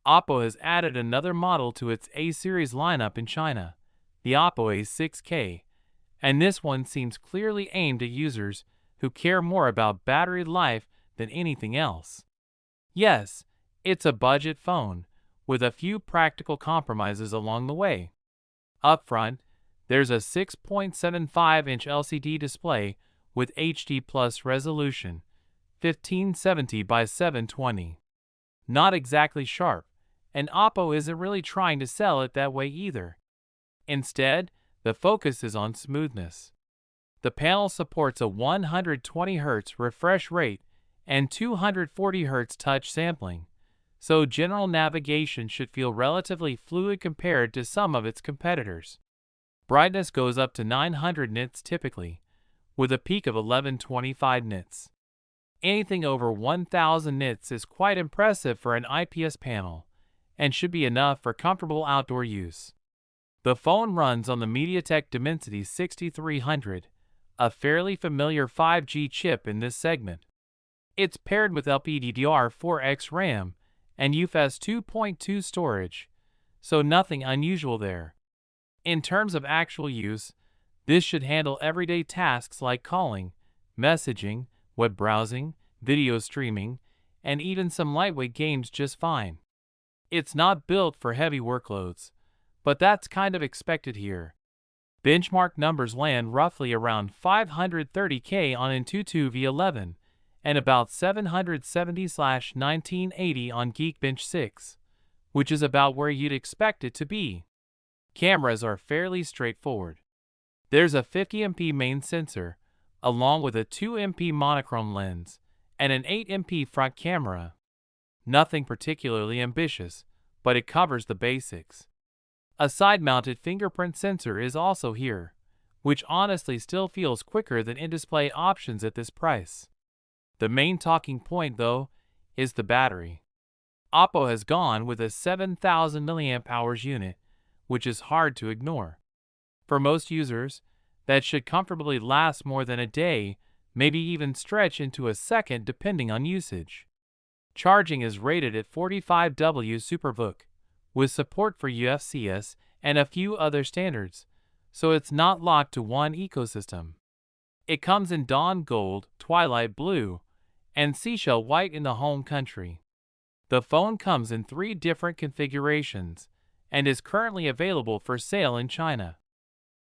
Oppo has added another model to its A series lineup in China, the Oppo A6k, and this one seems clearly aimed at users who care more about battery life than anything else. Yes, it's a budget phone, with a few practical compromises along the way. Up front, there's a 6.75-inch LCD display with HD Plus resolution, 1570 by 720. Not exactly sharp, and Oppo isn't really trying to sell it that way either. Instead, the focus is on smoothness. The panel supports a 120 Hz refresh rate and 240 Hz touch sampling, so general navigation should feel relatively fluid compared to some of its competitors. Brightness goes up to 900 nits typically, with a peak of 1125 nits. Anything over 1000 nits is quite impressive for an IPS panel, and should be enough for comfortable outdoor use. The phone runs on the MediaTek Dimensity 6300, a fairly familiar 5G chip in this segment. It's paired with LPDDR4X RAM and UFS 2.2 storage, so nothing unusual there. In terms of actual use, this should handle everyday tasks like calling, messaging, web browsing, video streaming, and even some lightweight games just fine. It's not built for heavy workloads, but that's kind of expected here. Benchmark numbers land roughly around 530K on AnTuTu V11 and about 770/1980 on Geekbench 6, which is about where you'd expect it to be. Cameras are fairly straightforward. There's a 50MP main sensor, along with a 2MP monochrome lens and an 8MP front camera. Nothing particularly ambitious, but it covers the basics. A side-mounted fingerprint sensor is also here, which honestly still feels quicker than in-display options at this price. The main talking point, though, is the battery. Oppo has gone with a 7000 mAh unit, which is hard to ignore. For most users, that should comfortably last more than a day, maybe even stretch into a second depending on usage. Charging is rated at 45W SuperVOOC, with support for UFCS and a few other standards, so it's not locked to one ecosystem. It comes in Dawn Gold, Twilight Blue, and Seashell White in the home country. The phone comes in 3 different configurations and is currently available for sale in China.